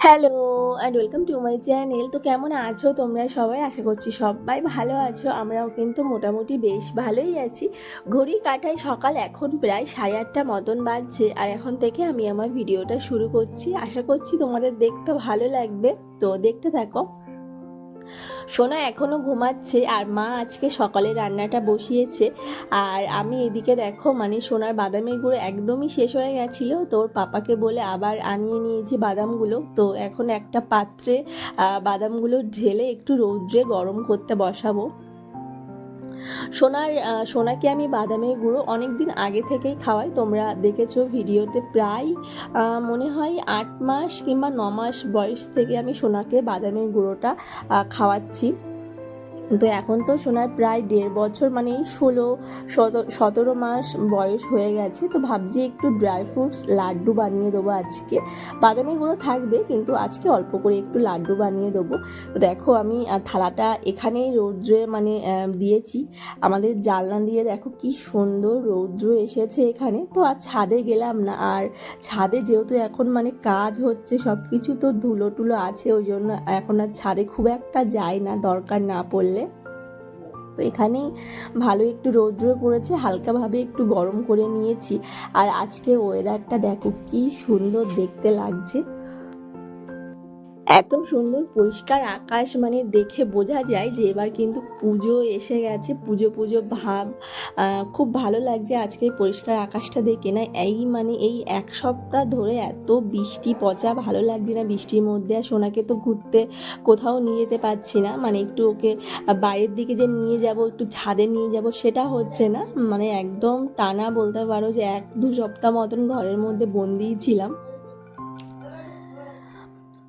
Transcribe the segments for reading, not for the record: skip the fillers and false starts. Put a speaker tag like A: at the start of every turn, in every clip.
A: Hello and welcome to my channel. তো কেমন আছো তোমরা সবাই? আশা করছি সবাই ভালো আছো। আমরাও কিন্তু মোটামুটি বেশ ভালোই আছি। ঘড়ি কাটায় সকাল এখন প্রায় 8:30 মতন বাজছে, আর এখন থেকে আমি আমার ভিডিওটা শুরু করছি। আশা করছি তোমাদের দেখতে ভালো লাগবে, তো দেখতে থাকো। সোনা এখনও ঘুমাচ্ছে, আর মা আজকে সকালে রান্নাটা বসিয়েছে। আর আমি এদিকে দেখো, মানে সোনার বাদামের গুঁড়ো একদমই শেষ হয়ে গেছিলো, তোর পাপাকে বলে আবার আনিয়ে নিয়েছি বাদামগুলো। তো এখন একটা পাত্রে বাদামগুলো ঢেলে একটু রৌদ্রে গরম করতে বসাবো। সোনাকে আমি বাদামের গুঁড়ো অনেক দিন আগে থেকেই খাওয়াই, তোমরা দেখেছো ভিডিওতে। প্রায় মনে হয় 8 মাস কিংবা 9 মাস বয়স থেকে আমি সোনাকে বাদামের গুঁড়োটা খাওয়াচ্ছি। তো এখন তো সোনার প্রায় 1.5 বছর, মানে 17 মাস বয়স হয়ে গেছে। তো ভাবছি একটু ড্রাই ফ্রুটস লাড্ডু বানিয়ে দেবো আজকে। বাদামি গুঁড়ো থাকবে, কিন্তু আজকে অল্প করে একটু লাড্ডু বানিয়ে দেবো। তো দেখো আমি থালাটা এখানেই রৌদ্রে মানে দিয়েছি। আমাদের জানলা দিয়ে দেখো কি সুন্দর রৌদ্র এসেছে এখানে। তো আর ছাদে গেলাম না, আর ছাদে যেহেতু এখন মানে কাজ হচ্ছে সব কিছু, তো ধুলো টুলো আছে, ওই জন্য এখন আর ছাদে খুব একটা যায় না দরকার না পড়লে। তো এখানেই ভালো একটু রৌদ্র পড়েছে, হালকাভাবে একটু গরম করে নিয়েছি। আর আজকে ওয়েদারটা দেখো কি সুন্দর দেখতে লাগছে। এত সুন্দর পরিষ্কার আকাশ, মানে দেখে বোঝা যায় যে এবার কিন্তু পুজো এসে গেছে, পুজো পুজো ভাব। খুব ভালো লাগছে আজকে পরিষ্কার আকাশটা দেখে। না এই 1 সপ্তাহ ধরে এত বৃষ্টি পচা, ভালো লাগছে না বৃষ্টির মধ্যে। আর সোনাকে তো ঘুরতে কোথাও নিয়ে যেতে পারছি না, মানে একটু ওকে বাইরের দিকে যে নিয়ে যাব, একটু ছাদে নিয়ে যাব, সেটা হচ্ছে না। মানে একদম টানা বলতে পারো যে 1-2 সপ্তাহ মতন ঘরের মধ্যে বন্দিই ছিলাম।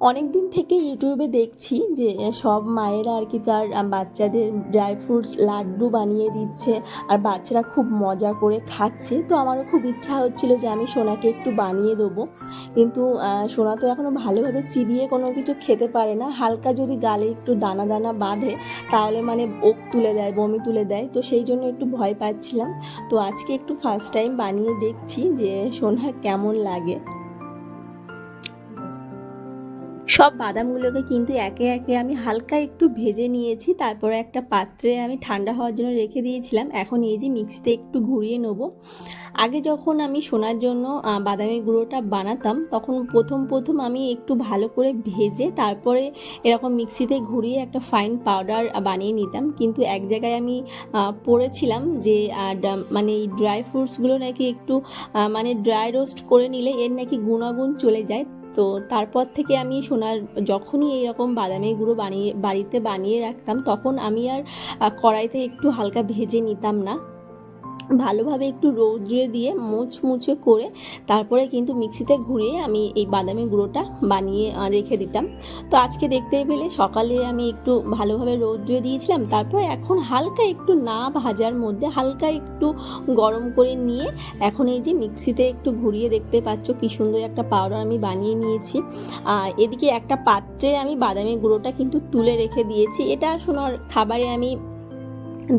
A: অনেক দিন থেকে ইউটিউবে দেখছি যে সব মায়েরা আর কি তার বাচ্চাদের ড্রাই ফ্রুটস লাড্ডু বানিয়ে দিচ্ছে, আর বাচ্চারা খুব মজা করে খাচ্ছে। তো আমারও খুব ইচ্ছা হচ্ছিল যে আমি সোনাকে একটু বানিয়ে দেবো, কিন্তু সোনা তো এখনও ভালোভাবে চিবিয়ে কোনো কিছু খেতে পারে না। হালকা যদি গালে একটু দানা দানা বাঁধে তাহলে মানে ওক তুলে দেয়, বমি তুলে দেয়। তো সেই জন্য একটু ভয় পাচ্ছিলাম। তো আজকে একটু ফার্স্ট টাইম বানিয়ে দেখছি যে সোনা কেমন লাগে। সব বাদামগুলোকে কিন্তু একে একে আমি হালকা একটু ভেজে নিয়েছি, তারপরে একটা পাত্রে আমি ঠান্ডা হওয়ার জন্য রেখে দিয়েছিলাম। এখন এই যে মিক্সিতে একটু ঘুরিয়ে নেবো। আগে যখন আমি সোনার জন্য বাদামের গুঁড়োটা বানাতাম, তখন প্রথম আমি একটু ভালো করে ভেজে তারপরে এরকম মিক্সিতে ঘুরিয়ে একটা ফাইন পাউডার বানিয়ে নিতাম। কিন্তু এক জায়গায় আমি পড়েছিলাম যে মানে এই ড্রাই ফ্রুটসগুলো নাকি একটু মানে ড্রাই রোস্ট করে নিলে এর নাকি গুণাগুণ চলে যায়। তো তারপর থেকে আমি সোনার যখনই এইরকম বাদামের গুঁড়ো বাড়িতে বানিয়ে রাখতাম, তখন আমি আর কড়াইতে একটু হালকা ভেজে নিতাম না। ভালোভাবে একটু রৌদ্রে দিয়ে মুচমুচে করে তারপরে কিন্তু মিক্সিতে ঘুরিয়ে আমি এই বাদামের গুঁড়োটা বানিয়ে রেখে দিতাম। তো আজকে দেখতে পেলে সকালে আমি একটু ভালোভাবে রৌদ্রে দিয়েছিলাম, তারপর এখন হালকা একটু না ভাজার মধ্যে হালকা একটু গরম করে নিয়ে এখন এই যে মিক্সিতে একটু ঘুরিয়ে দেখতে পাচ্ছ কি সুন্দর একটা পাউডার আমি বানিয়ে নিয়েছি। এদিকে একটা পাত্রে আমি বাদামের গুঁড়োটা কিন্তু তুলে রেখে দিয়েছি। এটা সোনার খাবারে আমি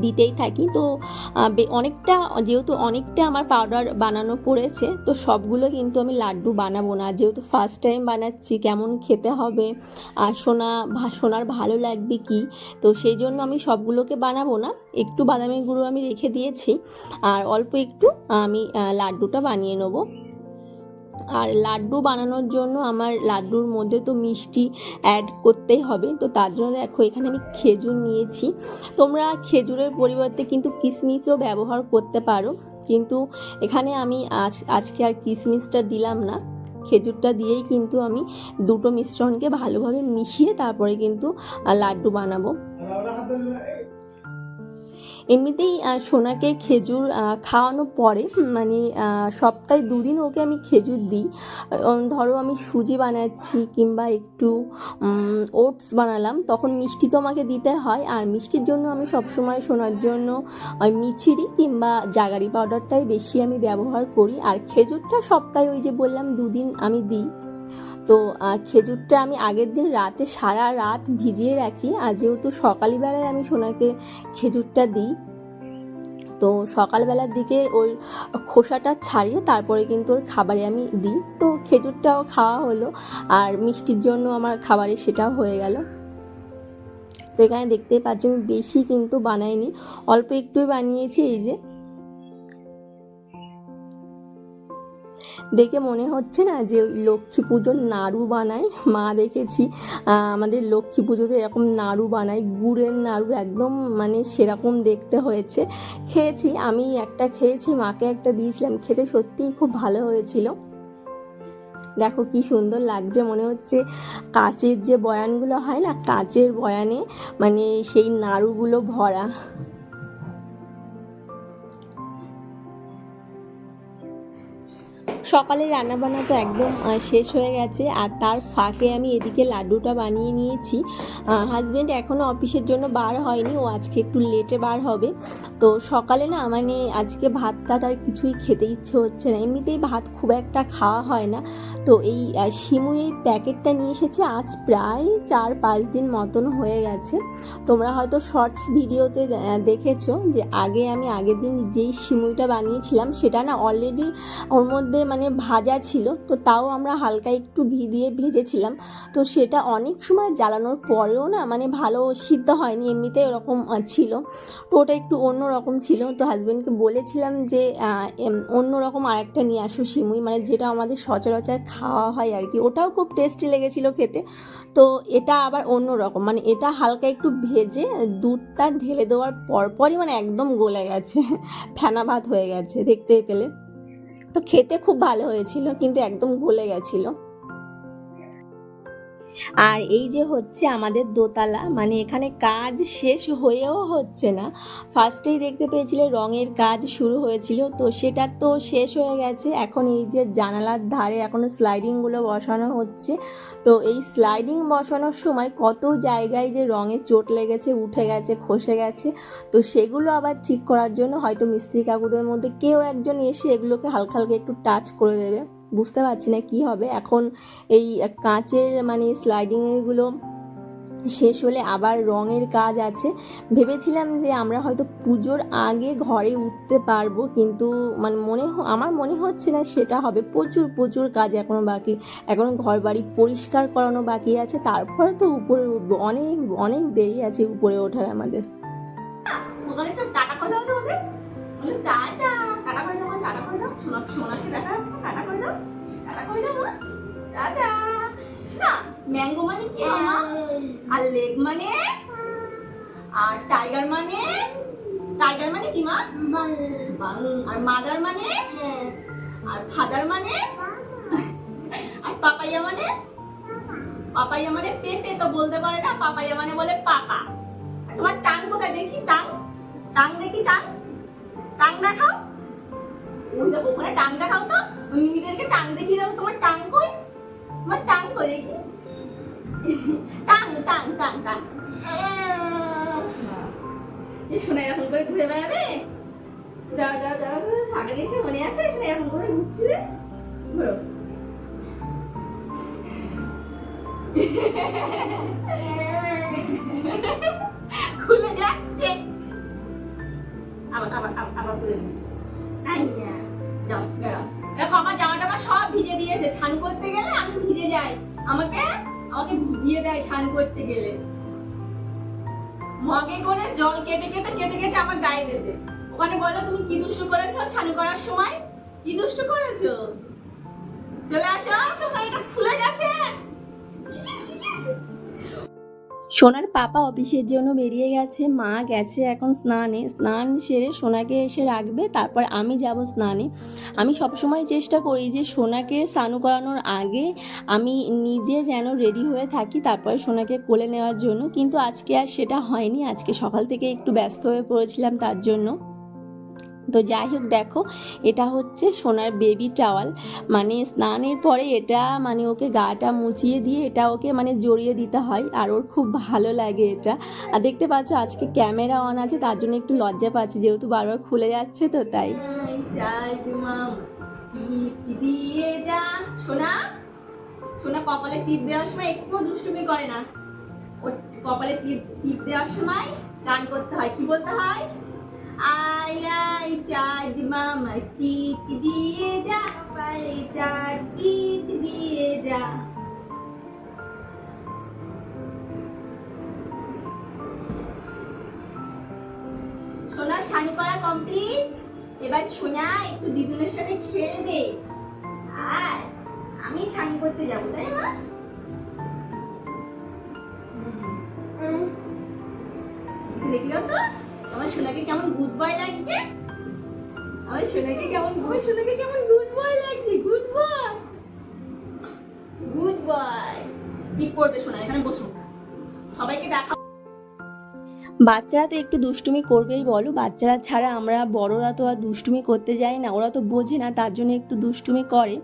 A: দিতেই থাকি। তো যেহেতু অনেকটা আমার পাউডার বানানো পড়েছে, তো সবগুলো কিন্তু আমি লাড্ডু বানাবো না, যেহেতু ফার্স্ট টাইম বানাচ্ছি, কেমন খেতে হবে আর সোনার ভালো লাগবে কি, তো সেই জন্য আমি সবগুলোকে বানাবো না। একটু বাদামের গুঁড়ো আমি রেখে দিয়েছি, আর অল্প একটু আমি লাড্ডুটা বানিয়ে নেবো। আর লাড্ডু বানানোর জন্য আমার লাড্ডুর মধ্যে তো মিষ্টি অ্যাড করতেই হবে। তো তার জন্য দেখো এখানে আমি খেজুর নিয়েছি। তোমরা খেজুরের পরিবর্তে কিন্তু কিশমিশও ব্যবহার করতে পারো, কিন্তু এখানে আমি আজকে আর কিশমিশটা দিলাম না। খেজুরটা দিয়েই কিন্তু আমি দুটো মিশ্রণকে ভালোভাবে মিশিয়ে তারপরে কিন্তু লাড্ডু বানাবো। এমনিতেই সোনাকে খেজুর খাওয়ানো পরে, মানে সপ্তাহে 2 দিন ওকে আমি খেজুর দিই। ধরো আমি সুজি বানাচ্ছি কিংবা একটু ওটস বানালাম, তখন মিষ্টি তো আমাকে দিতে হয়। আর মিষ্টির জন্য আমি সবসময় সোনার জন্য মিছরি কিংবা জাগারি পাউডারটাই বেশি আমি ব্যবহার করি। আর খেজুরটা সপ্তাহে ওই যে বললাম 2 দিন আমি দিই। তো খেজুরটা আমি আগের দিন রাতে সারা রাত ভিজিয়ে রাখি, আর যেহেতু সকালবেলায় আমি সোনাকে খেজুরটা দিই, তো সকালবেলার দিকে ওই খোসাটা ছাড়িয়ে তারপরে কিন্তু ওর খাবারে আমি দিই। তো খেজুরটাও খাওয়া হলো, আর মিষ্টির জন্য আমার খাবারে সেটাও হয়ে গেল। তো এখানে দেখতেই পাচ্ছি আমি বেশি কিন্তু বানাইনি, অল্প একটুই বানিয়েছি। এই যে দেখে মনে হচ্ছে না যে ওই লক্ষ্মী পুজোর নাড়ু বানায় মা, দেখেছি আমাদের লক্ষ্মী পুজোতে এরকম নাড়ু বানায়, গুড়ের নাড়ু, একদম মানে সেরকম দেখতে হয়েছে। খেয়েছি, আমি একটা খেয়েছি, মাকে একটা দিয়েছিলাম, খেতে সত্যিই খুব ভালো হয়েছিল। দেখো কি সুন্দর লাগছে, মনে হচ্ছে কাচের যে বয়ানগুলো হয় না, কাচের বয়ানে মানে সেই নাড়ুগুলো ভরা। সকালে রান্নাবান্না তো একদম শেষ হয়ে গেছে, আর তার ফাঁকে আমি এদিকে লাড্ডুটা বানিয়ে নিয়েছি। হাজব্যান্ড এখনও অফিসের জন্য বার হয়নি, ও আজকে একটু লেটে বার হবে। তো সকালে না মানে আজকে ভাতটা তার কিছুই খেতে ইচ্ছে হচ্ছে না, এমনিতেই ভাত খুব একটা খাওয়া হয় না। তো এই শিমুই এই প্যাকেটটা নিয়ে এসেছে, আজ প্রায় 4-5 দিন মতন হয়ে গেছে। তোমরা হয়তো শর্টস ভিডিওতে দেখেছো যে আমি আগের দিন যেই শিমুইটা বানিয়েছিলাম সেটা না অলরেডি ওর মধ্যে মানে ভাজা ছিল, তো তাও আমরা হালকা একটু ঘি দিয়ে ভেজেছিলাম। তো সেটা অনেক সময় জ্বালানোর পরেও না মানে ভালো সিদ্ধ হয়নি, এমনিতে এরকম ছিল। তো ওটা একটু অন্য রকম ছিল। তো হাজব্যান্ডকে বলেছিলাম যে অন্য রকম আরেকটা নিয়ে আসো সিমুই, মানে যেটা আমাদের সচরাচর খাওয়া হয় আর কি। ওটাও খুব টেস্টি লেগেছিল খেতে। তো এটা আবার অন্য রকম, মানে এটা হালকা একটু ভেজে দুধটা ঢেলে দেওয়ার পরপরই মানে একদম গলে গেছে, ফেনা ভাত হয়ে গেছে দেখতেই পেলে। তো খেতে খুব ভালো হয়েছিল, কিন্তু একদম গলে গেছিল। আর এই যে হচ্ছে আমাদের দোতলা, মানে এখানে কাজ শেষ হয়েও হচ্ছে না। ফার্স্টেই দেখতে পেয়েছিলে রঙের কাজ শুরু হয়েছিল, তো সেটা তো শেষ হয়ে গেছে। এখন এই যে জানালার ধারে এখনো স্লাইডিংগুলো বসানো হচ্ছে। তো এই স্লাইডিং বসানোর সময় কত জায়গায় যে রঙের চোট লেগেছে, উঠে গেছে, খসে গেছে। তো সেগুলো আবার ঠিক করার জন্য হয়তো মিস্ত্রি কাকুদের মধ্যে কেউ একজন এসে এগুলোকে হালকা হালকা একটু টাচ করে দেবে। বুঝতে পারছি না কি হবে এখন। এই কাঁচের মানে স্লাইডিংগুলো শেষ হলে আবার রঙের কাজ আছে। ভেবেছিলাম যে আমরা হয়তো পুজোর আগে ঘরে উঠতে পারবো, কিন্তু মানে আমার মনে হচ্ছে না সেটা হবে। প্রচুর প্রচুর কাজ এখনও বাকি, এখনও ঘর বাড়ি পরিষ্কার করানো বাকি আছে, তারপরে তো উপরে উঠবো। অনেক অনেক দেরি আছে উপরে ওঠার আমাদের। ওখানে একটু টাটা করে দাও তো ওদের, বলে টাটা, টাটা করে দাও, টাটা করে দাও, সোনাকে দেখা যাচ্ছে, টাটা করে দাও, টাটা করে দাও, টাটা। না ম্যাঙ্গো মানে কি মামা? আর লেগ মানে, আর টাইগার মানে কি মা? আর মাদার মানে, আর ফাদার মানে, আর পাপাইয়া মানে পেপে তো বলতে পারে না, পাপাইয়া মানে বলে পাপা। আর তোমার টাং কোথায় দেখি? টাং দেখি, টাং দেখাও। ওই দেখো ওখানে টাং দেখাও তো, মিমিদেরকে টাং দেখিয়ে দাও। তোমার টাং কই? তোমার টাং কই দেখি? টাং শোনা এরকম করে ঘুরে বেড়াবে। যাও আগে এসে মনে আছে শোনা এরকম করে ঘুরছিলে, ঘুরো। খুলে যাচ্ছে, আবার খুলে যাও বেড়াও। দেখো আমার জামা সব ভিজে দিয়েছে, স্নান করতে গেলে আমি ভিজে যাই, আমাকে ভিজিয়ে দেয় স্নান করতে গেলে। মগে করে জল কেটে আমার গায়ে দেবে। ওখানে বলো তুমি কি দুষ্টু করেছো স্নান করার সময়, কি দুষ্টু করেছো? চলে আসো, সোনা এটা খুলে গেছে। সোনার পাপা অফিসের জন্য বেরিয়ে গেছে, মা গেছে এখন স্নান সেরে সোনাকে এসে রাখবে, তারপর আমি যাব স্নানে। আমি সবসময় চেষ্টা করি যে সোনাকে স্নান করানোর আগে আমি নিজে যেন রেডি হয়ে থাকি, তারপরে সোনাকে কোলে নেওয়ার জন্য। কিন্তু আজকে আর সেটা হয়নি, আজকে সকাল থেকে একটু ব্যস্ত হয়ে পড়েছিলাম তার জন্য। তো যাই হোক, দেখো এটা হচ্ছে সোনার বেবি টাওয়াল, মানে স্নানের পরে এটা মানে ওকে গাটা মুছিয়ে দিয়ে এটা ওকে মানে জড়িয়ে দিতে হয়, আর ওর খুব ভালো লাগে এটা। আর দেখতে পাচ্ছ আজকে ক্যামেরা অন আছে, তার জন্য একটু লজ্জা পাচ্ছি, যেহেতু বারবার খুলে যাচ্ছে তো তাই। দিয়ে যা সোনা কপালে টিপ দেওয়ার সময় একটু দুষ্টুমি করে না, ওর কপালে টিপ দেওয়ার সময় গান করতে হয়। কি বলতে হয়? আয় আয় চাঁদ মামা টিপ দিয়ে যা, পায়ে চাঁদ টিপ দিয়ে যা। সোনা শাড়ি পরা কমপ্লিট। এবার সোনা একটু দিদুনের সাথে খেলবে, আর আমি শাড়ি করতে যাবো, তাই না? দেখি দাও তো আমার সোনাকে কেমন গুড বয় লাগছে। আমার সোনাকে কেমন গুড বয় লাগছে। Good boy, good boy. কি করবে সোনা? এখানে বসো, সবাইকে দেখা। বাচ্চারা তো একটু দুষ্টুমি করবেই বলো, বাচ্চারা ছাড়া আমরা বড়রা তো আর দুষ্টুমি করতে যাই না, ওরা তো বোঝে না, তার জন্য একটু দুষ্টুমি করে।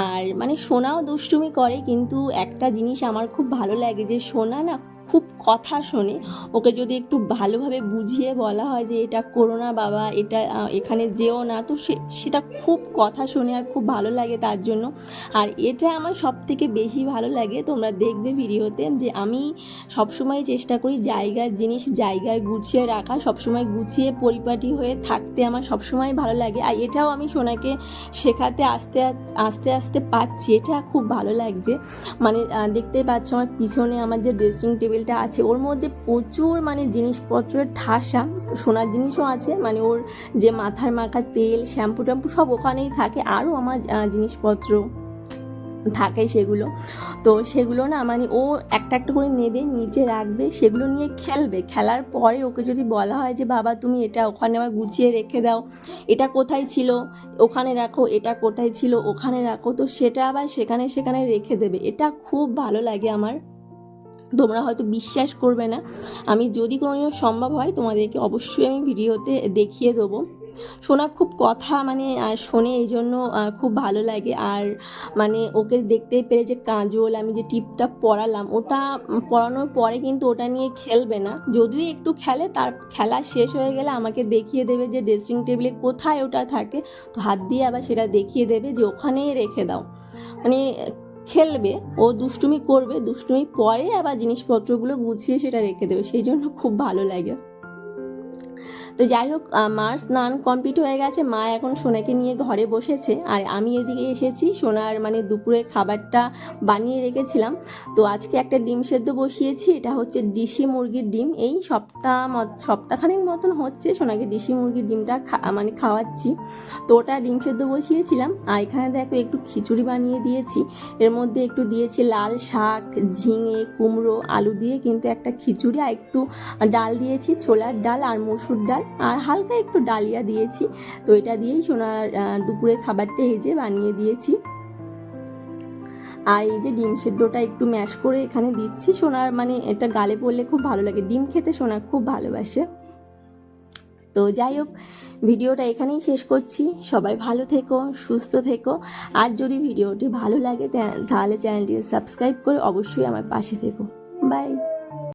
A: আর মানে সোনাও দুষ্টুমি করে, কিন্তু একটা জিনিস আমার খুব ভালো লাগে যে সোনা না খুব কথা শোনে। ওকে যদি একটু ভালোভাবে বুঝিয়ে বলা হয় যে এটা করো না বাবা, এটা এখানে যেও না, তো সেটা খুব কথা শোনে আর খুব ভালো লাগে তার জন্য। আর এটা আমার সব থেকে বেশি ভালো লাগে, তোমরা দেখবে ভিডিওতে যে আমি সবসময় চেষ্টা করি জায়গার জিনিস জায়গায় গুছিয়ে রাখা, সবসময় গুছিয়ে পরিপাটি হয়ে থাকতে আমার সবসময় ভালো লাগে। আর এটাও আমি সোনাকে শেখাতে আস্তে আস্তে আস্তে পাচ্ছি, এটা খুব ভালো লাগছে। মানে দেখতেই পাচ্ছ আমার পিছনে আমার যে ড্রেসিং টেবিলটা আছে ওর মধ্যে প্রচুর মানে জিনিসপত্রের ঠাসা, সোনার জিনিসও আছে, মানে ওর যে মাথার মাখা তেল শ্যাম্পু ট্যাম্পু সব ওখানেই থাকে, আরও আমার জিনিসপত্র থাকে সেগুলো। তো সেগুলো না মানে ও একটা একটা করে নেবে, নিচে রাখবে, সেগুলো নিয়ে খেলবে। খেলার পরে ওকে যদি বলা হয় যে বাবা তুমি এটা ওখানে আবার গুছিয়ে রেখে দাও, এটা কোথায় ছিল ওখানে রাখো, এটা কোথায় ছিল ওখানে রাখো, তো সেটা আবার সেখানে সেখানে রেখে দেবে। এটা খুব ভালো লাগে আমার। তোমরা হয়তো বিশ্বাস করবে না, আমি যদি কোনোদিনও সম্ভব হয় তোমাদেরকে অবশ্যই আমি ভিডিওতে দেখিয়ে দেবো। সোনা খুব কথা মানে শোনে, এই জন্য খুব ভালো লাগে। আর মানে ওকে দেখতে পেরে যে কাজল আমি যে টিপটা পরালাম, ওটা পরানোর পরে কিন্তু ওটা নিয়ে খেলবে না, যদিও একটু খেলে, তার খেলা শেষ হয়ে গেলে আমাকে দেখিয়ে দেবে যে ড্রেসিং টেবিলে কোথায় ওটা থাকে, তো হাত দিয়ে আবার সেটা দেখিয়ে দেবে যে ওখানেই রেখে দাও। মানে খেলবে, ও দুষ্টুমি করবে, দুষ্টুমি পরে আবার জিনিসপত্রগুলো গুছিয়ে সেটা রেখে দেবে, সেই জন্য খুব ভালো লাগে। তো যাই হোক, মার স্নান কমপ্লিট হয়ে গেছে, মা এখন সোনাকে নিয়ে ঘরে বসেছে, আর আমি এদিকে এসেছি সোনার মানে দুপুরের খাবারটা বানিয়ে রেখেছিলাম। তো আজকে একটা ডিম সেদ্ধ বসিয়েছি, এটা হচ্ছে দেশি মুরগির ডিম। এই সপ্তাহখানেক মতন হচ্ছে সোনাকে দেশি মুরগির ডিমটা মানে খাওয়াচ্ছি। তো ওটা ডিম সেদ্ধ বসিয়েছিলাম, আর এখানে দেখো একটু খিচুড়ি বানিয়ে দিয়েছি। এর মধ্যে একটু দিয়েছি লাল শাক, ঝিঙে, কুমড়ো, আলু দিয়ে কিন্তু একটা খিচুড়ি, আর একটু ডাল দিয়েছি, ছোলার ডাল আর মসুর ডাল, আর হালকা একটু ডালিয়া দিয়েছি। তো এটা দিয়েই সোনার দুপুরের খাবারটা এই যে বানিয়ে দিয়েছি। আর এই যে ডিম সেদ্ধটা একটু ম্যাশ করে এখানে দিচ্ছি, সোনার মানে এটা গালে পড়লে খুব ভালো লাগে, ডিম খেতে সোনা খুব ভালোবাসে। তো যাই হোক, ভিডিওটা এখানেই শেষ করছি। সবাই ভালো থেকো, সুস্থ থেকো। আর যদি ভিডিওটি ভালো লাগে তাহলে চ্যানেলটি সাবস্ক্রাইব করে অবশ্যই আমার পাশে থেকো। বাই।